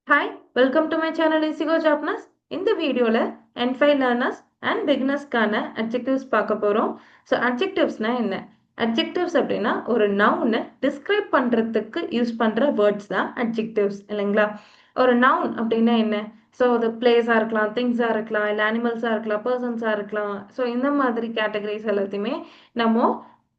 Hi, welcome to my channel Easygo Jobness. இந்த வீடியோல N5 learners and beginnersக்கான adjectives பார்க்க போறோம். So adjectivesனா என்ன? Adjectives அப்படின்னா ஒரு noun describe பண்றதுக்கு யூஸ் பண்ற words தான் adjectives இல்லைங்களா? ஒரு noun அப்படின்னா என்ன? ஸோ அது பிளேஸாக இருக்கலாம், திங்ஸாக இருக்கலாம், இல்லை அனிமல்ஸாக இருக்கலாம், பர்சன்ஸாக இருக்கலாம். ஸோ இந்த மாதிரி கேட்டகரிஸ் எல்லாத்தையுமே நம்ம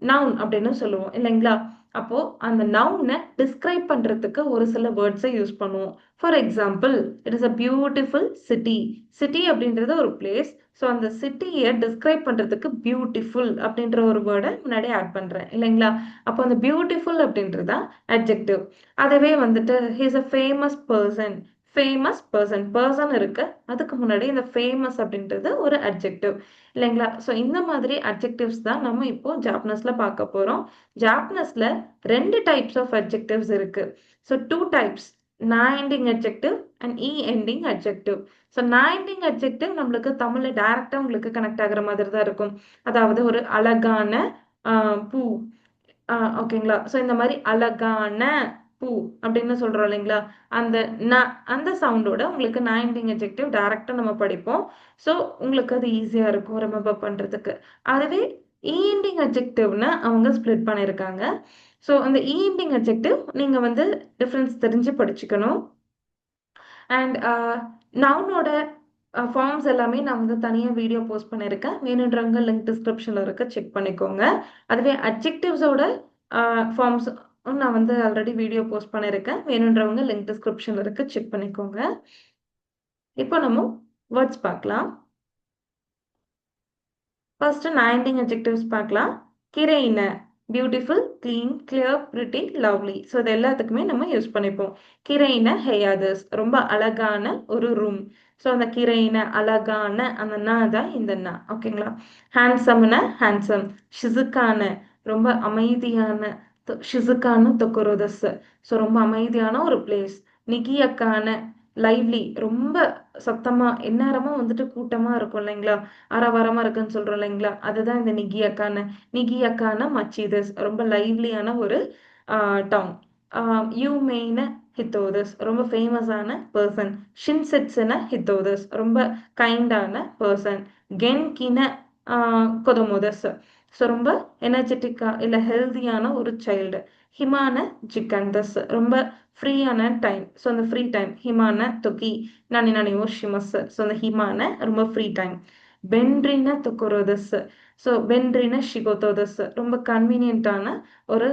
நவுன் அப்படின்னு சொல்லுவோம் இல்லைங்களா? அப்போ அந்த நவுனை டிஸ்கிரைப் பண்றதுக்கு ஒரு சில வேர்ட்ஸை யூஸ் பண்ணுவோம். For example, it is a beautiful city. City அப்படின்றது ஒரு பிளேஸ். ஸோ அந்த சிட்டியை டிஸ்கிரைப் பண்றதுக்கு பியூட்டிஃபுல் அப்படின்ற ஒரு வேர்டை முன்னாடி ஆட் பண்றேன் இல்லைங்களா? அப்போ அந்த பியூட்டிஃபுல் அப்படின்றது தான் அட்ஜெக்டிவ். அதுவே வந்துட்டு he's a famous person. Famous person person இருக்கு, அதுக்கு முன்னாடி இந்த ஃபேமஸ் அப்படின்றது ஒரு அட்ஜெக்டிவ் இல்லைங்களா? ஸோ இந்த மாதிரி அட்ஜெக்டிவ்ஸ் தான் நம்ம இப்போ ஜாப்பனீஸ்ல பார்க்க போறோம். ஜாப்பனீஸ்ல ரெண்டு டைப்ஸ் ஆஃப் அட்ஜெக்டிவ்ஸ் இருக்கு. ஸோ டூ டைப்ஸ், நான் ending adjective and E ending adjective. So நான் எண்டிங் அட்ஜெக்டிவ் நம்மளுக்கு தமிழ்ல டைரக்டா உங்களுக்கு கனெக்ட் ஆகுற மாதிரி தான் இருக்கும். அதாவது ஒரு அழகான பூ, ஓகேங்களா? ஸோ இந்த மாதிரி அழகான பூ அப்படின்னு சொல்றோம் இல்லைங்களா? அந்த ந அந்த சவுண்டோட உங்களுக்கு நான் எண்டிங் அட்ஜெக்டிவ் டைரக்டா நம்ம படிப்போம். ஸோ உங்களுக்கு அது ஈஸியா இருக்கும் ரிமெம்பர் பண்றதுக்கு. அதுவே இ எண்டிங் அட்ஜெக்டிவ்னு அவங்க ஸ்ப்ளிட் பண்ணியிருக்காங்க. ஸோ அந்த இ எண்டிங் அட்ஜெக்டிவ் நீங்க வந்து டிஃபரன்ஸ் தெரிஞ்சு படிச்சுக்கணும். அண்ட் நவுனோட ஃபார்ம்ஸ் எல்லாமே நான் வந்து தனியாக வீடியோ போஸ்ட் பண்ணியிருக்கேன். வேணுன்றவங்க லிங்க் டிஸ்கிரிப்ஷனில் இருக்க செக் பண்ணிக்கோங்க. அதுவே அட்ஜெக்டிவ்ஸோட ஃபார்ம்ஸ் நான் வந்து ஆல்ரெடி வீடியோ போஸ்ட் பண்ணியிருக்கேன். வேணுன்றவங்க லிங்க் டிஸ்கிரிப்ஷனில் இருக்க செக் பண்ணிக்கோங்க. இப்போ நம்ம வேர்ட்ஸ் பார்க்கலாம். ஃபர்ஸ்ட் நைன்டிங் அட்ஜெக்டிவ்ஸ் பார்க்கலாம். கிரைன beautiful, clean, clear, pretty, lovely. So இது எல்லாத்துக்குமே நம்ம யூஸ் பண்ணிப்போம். கிரைன ஹெயாதஸ் ரொம்ப அழகான ஒரு ரூம். ஸோ அந்த கிரைன அழகான அந்த நா தான் இந்த நா, ஓகேங்களா? ஹேண்ட்ஸம்னா ஹேண்ட்ஸம். ஷிசுக்கான ரொம்ப அமைதியான, ஷிசுக்கான தொக்குரோதஸ். ஸோ ரொம்ப அமைதியான ஒரு பிளேஸ். நிகியக்கான லைவ்லி ரொம்ப சத்தமா எந்நேரமும் வந்துட்டு கூட்டமா இருக்கும் இல்லைங்களா? ஆரவாரமா இருக்குன்னு சொல்றோம் இல்லைங்களா? அதுதான் இந்த நிகியக்கான மச்சீதஸ் ரொம்ப லைவ்லியான ஒரு டவுன். யூமெய்ன ஹித்தோதஸ் ரொம்ப ஃபேமஸான பர்சன். ஷின்செட்ஸ்ன ஹித்தோதஸ் ரொம்ப கைண்டான பர்சன். கென்கின கொதமோதஸ் ஸோ ரொம்ப எனர்ஜெட்டிக்கா இல்லை ஹெல்தியான ஒரு சைல்டு. ஹிமான ஜிகண்டஸ் ரொம்ப ஃப்ரீயான டைம். ஸோ அந்த ஃப்ரீ டைம் ஹிமான தொக்கி நானி நானி ஓஷிமஸ். ஸோ அந்த ஹிமான ரொம்ப ஃப்ரீ டைம். பென்ட்ரின தொக்கரோதஸ். ஸோ பென்ட்ரின ஷிகோதோதஸ் ரொம்ப கன்வீனியன்ட்டான ஒரு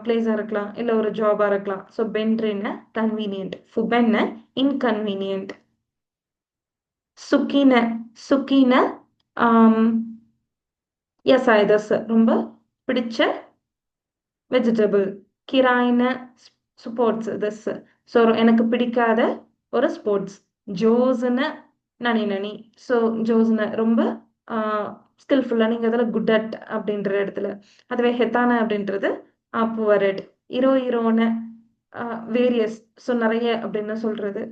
பிளேஸாக இருக்கலாம், இல்லை ஒரு ஜாபாக இருக்கலாம். ஸோ பென்ட்ரின கன்வீனியன்ட், ஃபுபென்ன இன்கன்வீனியன்ட். சுக்கின சுக்கின எஸ் ரொம்ப பிடிச்ச வெஜிடபிள். கிராயின ஸ்போர்ட்ஸ் திஸ். ஸோ எனக்கு பிடிக்காத ஒரு ஸ்போர்ட்ஸ். ஜோஸ்ன நனி நனி. ஸோ ஜோஸ்ன ரொம்ப ஸ்கில்ஃபுல்லாக, நீங்கள் அதில் குட் அட் அப்படின்ற இடத்துல. அதுவே ஹெத்தான அப்படின்றது புவர் அட். ஹீரோன வேரியஸ், ஸோ நிறைய அப்படின்னு சொல்றது.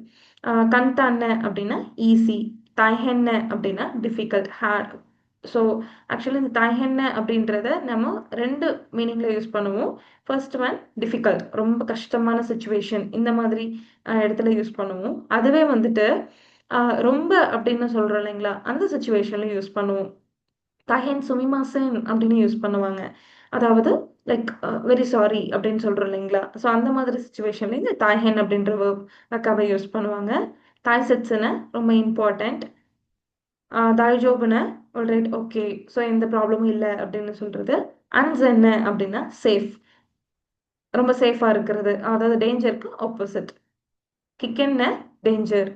கண்டான அப்படின்னா ஈஸி. தாய்ஹென்ன அப்படின்னா டிஃபிகல்ட், ஹார்ட். ஸோ ஆக்சுவலி இந்த தாய்ஹென்ன அப்படின்றத நம்ம ரெண்டு மீனிங்ல யூஸ் பண்ணுவோம். ஃபர்ஸ்ட் ஒன் டிஃபிகல்ட், ரொம்ப கஷ்டமான சுச்சுவேஷன், இந்த மாதிரி இடத்துல யூஸ் பண்ணுவோம். அதுவே வந்துட்டு ரொம்ப அப்படின்னு சொல்றோம் இல்லைங்களா, அந்த சுச்சுவேஷன்ல யூஸ் பண்ணுவோம். தாஹென் சுமிமாசன் அப்படின்னு யூஸ் பண்ணுவாங்க. அதாவது லைக் வெரி சாரி அப்படின்னு சொல்றோம் இல்லைங்களா? ஸோ அந்த மாதிரி சுச்சுவேஷன்ல இந்த தாய்ஹென் அப்படின்ற வேர்ப் யூஸ் பண்ணுவாங்க. தாய் செட்ஸ்ன்னு ரொம்ப இம்பார்ட்டன்ட். தாய்ஜோபுன்னு ஆல்ரைட் ஓகே, ஸோ எந்த ப்ராப்ளமும் இல்லை அப்படின்னு சொல்றது. அன்சென்ன அப்படின்னா சேஃப், ரொம்ப சேஃபாக இருக்கிறது, அதாவது டேஞ்சருக்கு ஆப்போசிட். கிக்கென்ன டேஞ்சர்.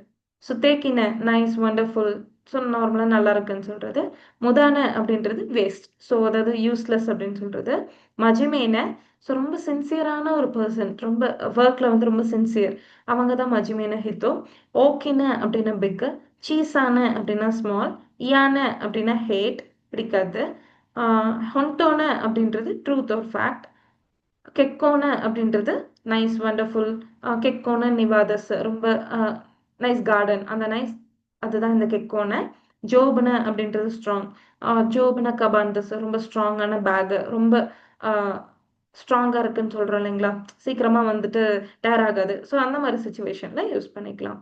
சுத்தேக்கின நைஸ், வண்டர்ஃபுல், ஸோ நார்மலாக நல்லா இருக்குன்னு சொல்றது. முதான அப்படின்றது வேஸ்ட், ஸோ அதாவது யூஸ்லெஸ் அப்படின்னு சொல்றது. மஜிமேன ஸோ ரொம்ப சின்சியரான ஒரு பர்சன், ரொம்ப ஒர்க்கில் வந்து ரொம்ப சின்சியர், அவங்க தான் மஜிமேன ஹித்தோ. ஓக்கின அப்படின்னா பிக்கு. சீஸான அப்படின்னா ஸ்மால். இயான அப்படின்னா ஹேட், பிடிக்காது. ஹொண்டோன அப்படின்றது ட்ரூத் ஒரு ஃபேக்ட். கெக்கோன அப்படின்றது நைஸ், வண்டர்ஃபுல். கெக்கோன நிவாதஸ் ரொம்ப நைஸ் கார்டன், அந்த நைஸ் அதுதான் இந்த கெக்கோன. ஜோபுன அப்படின்றது ஸ்ட்ராங். ஜோபுன கபாந்தஸ் ரொம்ப ஸ்ட்ராங்கான பேகு, ரொம்ப ஸ்ட்ராங்கா இருக்குன்னு சொல்றோம் இல்லைங்களா? சீக்கிரமா வந்துட்டு டயர் ஆகாது. ஸோ அந்த மாரி சிச்சுவேஷன்ல யூஸ் பண்ணிக்கலாம்.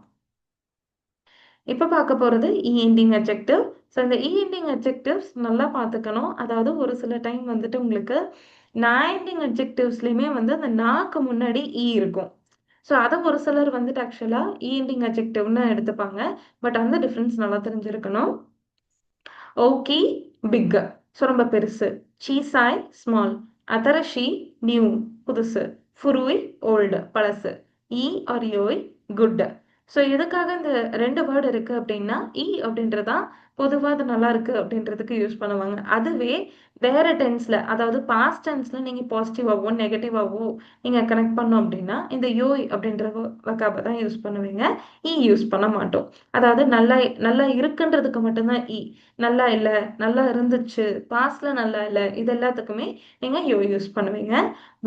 இப்ப பார்க்க போறது எண்டிங் அட்ஜெக்டிவ். ஸோ இந்த எண்டிங் அட்ஜெக்டிவ்ஸ் நல்லா பார்த்துக்கணும். அதாவது ஒரு சில டைம் வந்துட்டு உங்களுக்கு எண்டிங் அட்ஜெக்டிவ்ஸ்லயுமே வந்து அந்த நாக்கு முன்னாடி இருக்கும். ஸோ அத ஒரு சிலர் வந்துட்டு ஆக்சுவலா எண்டிங் அட்ஜெக்டிவ்னு எடுத்துப்பாங்க. பட் அந்த டிஃபரன்ஸ் நல்லா தெரிஞ்சிருக்கணும். ஓகி பிக், ஸோ ரொம்ப பெருசு. சீசாய் ஸ்மால். அதரஷி நியூ, புதுசு. ஃபுருய் ஓல்டு, பழசு. ஈ ஆர் யோய் குட். ஸோ எதுக்காக இந்த ரெண்டு வேர்டு இருக்கு அப்படின்னா அப்படின்றதான் பொதுவா அது நல்லா இருக்கு அப்படின்றதுக்கு யூஸ் பண்ணுவாங்க. அதுவே வேற டென்ஸ்ல, அதாவது பாஸ்ட் டென்ஸ்ல நீங்க பாசிட்டிவாவோ நெகட்டிவாவோ நீங்க கனெக்ட் பண்ணோம் அப்படின்னா இந்த யோய் அப்படின்ற வக்காபை தான் யூஸ் பண்ணுவீங்க. யூஸ் பண்ண மாட்டோம். அதாவது நல்லா நல்லா இருக்குன்றதுக்கு மட்டும்தான் நல்லா இல்ல, நல்லா இருந்துச்சு, பாஸ்ட்ல நல்லா இல்ல, இது எல்லாத்துக்குமே நீங்க யூஸ் பண்ணுவீங்க.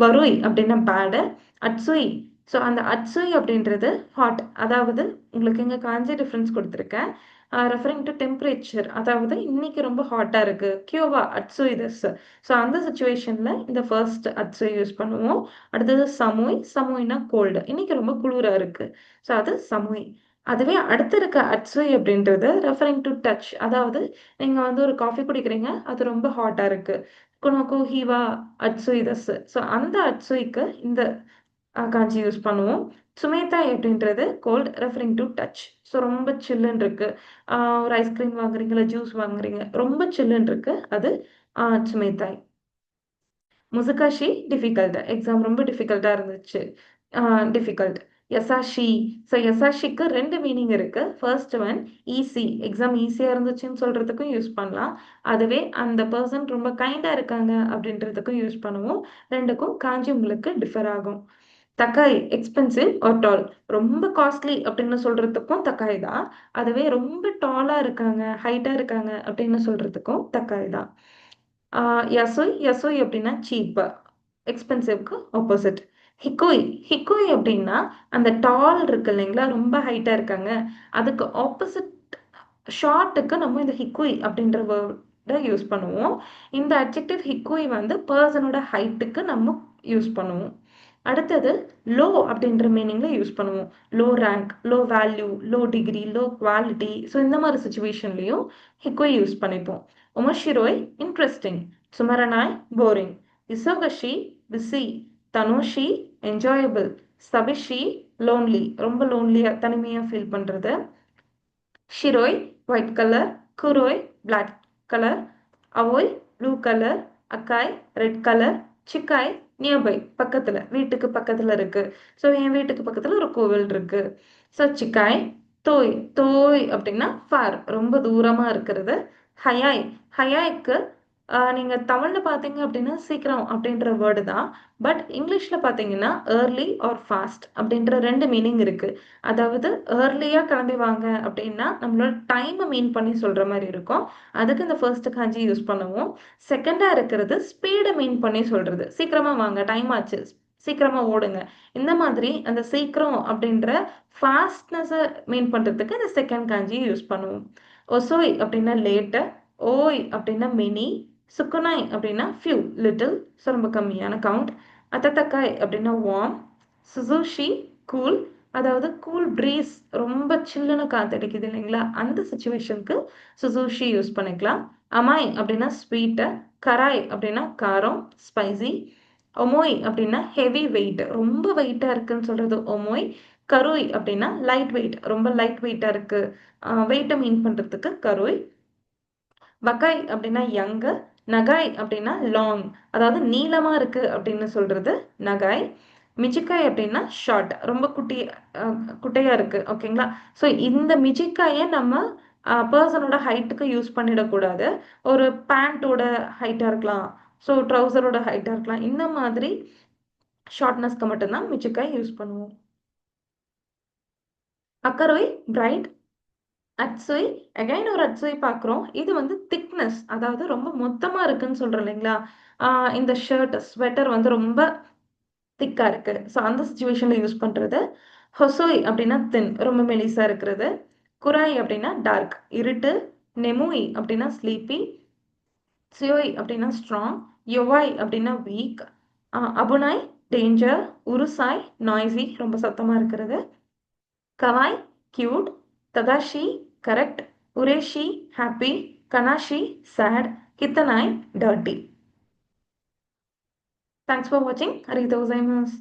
வருய் அப்படின்னா பேடு. அட்சுய், ஸோ அந்த அட்சுய் அப்படின்றது ஹாட். அதாவது உங்களுக்கு இங்க காஞ்சி டிஃபரன்ஸ் கொடுத்துருக்கேன். ரெஃபரிங் டு டெம்பரேச்சர், அதாவது இன்னைக்கு ரொம்ப ஹாட்டா இருக்கு. கியோவா அட்சுய் திஸ். ஸோ அந்த சுச்சுவேஷன்ல இந்த ஃபர்ஸ்ட் அட்சுய் யூஸ் பண்ணுவோம். அடுத்தது சமுய். சமுய்னா கோல்டு, இன்னைக்கு ரொம்ப குளிரா இருக்கு. ஸோ அது சமுய். அதுவே அடுத்து இருக்க அட்சுய் அப்படின்றது ரெஃபரிங் டு டச். அதாவது நீங்க வந்து ஒரு காஃபி குடிக்கிறீங்க, அது ரொம்ப ஹாட்டா இருக்கு. குனோகோ ஹீவா அட்சுய் தஸ். ஸோ அந்த அட்சுய்க்கு இந்த காஞ்சி யூஸ் பண்ணுவோம். சுமேதாய் அப்படின்றது cold referring to touch. So ரொம்ப சில்லுன்னு இருக்கு. ஒரு ஐஸ்கிரீம் வாங்குறீங்க, இல்லை ஜூஸ் வாங்குறீங்க, ரொம்ப சில்லுன்னு இருக்கு, அது சுமேதாய். முசுகாஷி டிஃபிகல்ட், எக்ஸாம் ரொம்ப டிஃபிகல்ட்டா இருந்துச்சு. டிஃபிகல்ட். யசாஷி, ஸோ யசாஷிக்கு ரெண்டு மீனிங் இருக்கு. ஃபர்ஸ்ட் ஒன் ஈஸி, எக்ஸாம் ஈஸியா இருந்துச்சுன்னு சொல்றதுக்கும் யூஸ் பண்ணலாம். அதுவே அந்த பர்சன் ரொம்ப கைண்டா இருக்காங்க அப்படின்றதுக்கும் யூஸ் பண்ணுவோம். ரெண்டுக்கும் காஞ்சி உங்களுக்கு டிஃபர் ஆகும். தக்காய் எக்ஸ்பென்சிவ் ஆர் டால், ரொம்ப காஸ்ட்லி அப்படின்னு சொல்றதுக்கும் தக்காய் தான். அதுவே ரொம்ப டாலா இருக்காங்க, ஹைட்டா இருக்காங்க அப்படின்னு சொல்றதுக்கும் தக்காய் தான். யசோய், யசோய் அப்படின்னா சீப், எக்ஸ்பென்சிவ்க்கு ஆப்போசிட். ஹிக்கோய், ஹிக்கோய் அப்படின்னா அந்த டால் இருக்கு இல்லைங்களா, ரொம்ப ஹைட்டா இருக்காங்க, அதுக்கு ஆப்போசிட் ஷார்ட்டுக்கு நம்ம இந்த ஹிக்கோய் அப்படின்ற வேர்டை யூஸ் பண்ணுவோம். இந்த அட்ஜெக்டிவ் ஹிக்கோய் வந்து பர்சனோட ஹைட்டுக்கு நம்ம யூஸ் பண்ணுவோம். அடுத்தது லோ அப்படின்ற மீனிங்ல யூஸ் பண்ணுவோம். Low rank, low value, low degree, low quality. So இந்த மாதிரி சுச்சுவேஷன்லையும் ஹிக்கோய் யூஸ் பண்ணிப்போம். ஒமஷிரோய் இன்ட்ரெஸ்டிங். சுமரனாய் போரிங். இசோகஷி பிஸி. தனுஷி என்ஜாயபிள். சபிஷி லோன்லி, ரொம்ப லோன்லியா தனிமையா ஃபீல் பண்றது. ஷிரோய் ஒயிட் கலர். குரோய் பிளாக் கலர். அவோய் ப்ளூ கலர். அக்காய் ரெட் கலர். சிக்காய் நியர்பை, பக்கத்துல, வீட்டுக்கு பக்கத்துல இருக்கு. ஸோ என் வீட்டுக்கு பக்கத்துல ஒரு கோவில் இருக்கு. ஸோ சிக்காய். தோய், தோய் அப்படின்னா ஃபார், ரொம்ப தூரமா இருக்கிறது. ஹயாய், ஹயாய்க்கு நீங்க தமிழ்ல பாத்தீங்க அப்படின்னா சீக்கிரம் அப்படின்ற வேர்டு தான். பட் இங்கிலீஷ்ல பாத்தீங்கன்னா ஏர்லி ஆர் ஃபாஸ்ட் அப்படின்ற ரெண்டு மீனிங் இருக்கு. அதாவது ஏர்லியா கிளம்பி வாங்க அப்படின்னா நம்மளோட டைமை மீன் பண்ணி சொல்ற மாதிரி இருக்கும். அதுக்கு இந்த ஃபர்ஸ்ட் காஞ்சி யூஸ் பண்ணுவோம். செகண்டா இருக்கிறது ஸ்பீடை மீன் பண்ணி சொல்றது. சீக்கிரமா வாங்க, டைம் ஆச்சு, சீக்கிரமா ஓடுங்க. இந்த மாதிரி அந்த சீக்கிரம் அப்படின்ற ஃபாஸ்ட்னஸை மீன் பண்றதுக்கு இந்த செகண்ட் காஞ்சி யூஸ் பண்ணுவோம். ஒசோய் அப்படின்னா லேட்டு. ஓய் அப்படின்னா மெனி. சுக்குனாய் அப்படின்னா ஃபியூ, லிட்டில், ஸோ ரொம்ப கம்மியான கவுண்ட். அத்தத்தக்காய் அப்படின்னா வார்ம். சுசூஷி கூல், அதாவது கூல் ப்ரீஸ், ரொம்ப சில்லுன்னு காத்தடிக்குது இல்லைங்களா, அந்த சுச்சுவேஷனுக்கு சுசூஷி யூஸ் பண்ணிக்கலாம். அமாய் அப்படின்னா ஸ்வீட்டு. கராய் அப்படின்னா காரம், ஸ்பைசி. ஒமோய் அப்படின்னா ஹெவி வெயிட், ரொம்ப வெயிட்டா இருக்குன்னு சொல்றது ஒமோய். கரோய் அப்படின்னா லைட் வெயிட், ரொம்ப லைட் வெயிட்டா இருக்கு, வெயிட்டை மீன் பண்றதுக்கு கரோய். வக்காய் அப்படின்னா யங்கு. நகாய் அப்படின்னா லாங், அதாவது நீளமா இருக்கு அப்படின்னு சொல்றது நகாய். மிஜிக்காய் அப்படின்னா ஷார்ட், ரொம்ப குட்டையா இருக்கு, ஓகேங்களா. ஸோ இந்த மிஜிக்காயை நம்ம பர்சனோட ஹைட்டுக்கு யூஸ் பண்ணிடக்கூடாது. ஒரு பேண்ட்டோட ஹைட்டா இருக்கலாம், ஸோ ட்ரௌசரோட ஹைட்டா இருக்கலாம், இந்த மாதிரி ஷார்ட்னஸ்க்கு மட்டும்தான் மிஜிக்காய் யூஸ் பண்ணுவோம். அக்கரோய் பிரைட். அட்சுய், அகைன் ஒரு அட்சுய் பார்க்குறோம். இது வந்து திக்னஸ், அதாவது ரொம்ப மொத்தமா இருக்குன்னு சொல்றோம் இல்லைங்களா. இந்த ஷர்ட் ஸ்வெட்டர் வந்து ரொம்ப திக்கா இருக்கு, ஸோ அந்த சுச்சுவேஷன்ல யூஸ் பண்றது. ஹொசோய் அப்படின்னா தின், ரொம்ப மெலிசா இருக்கிறது. குராய் அப்படின்னா டார்க், இருட்டு. நெமுய் அப்படின்னா ஸ்லீப்பி. சியோய் அப்படின்னா ஸ்ட்ராங். யோவாய் அப்படின்னா வீக். அபுனாய் டேஞ்சர், உருசாய் நாய்ஸி ரொம்ப சத்தமாக இருக்கிறது, கவாய் கியூட், ததாஷி கரெக்ட், உரேஷி ஹாப்பி, கனாஷி சேட், கித்தனாய் டர்ட்டி. தேங்க்ஸ் ஃபார் வாட்சிங். அரிதோசைமஸ்.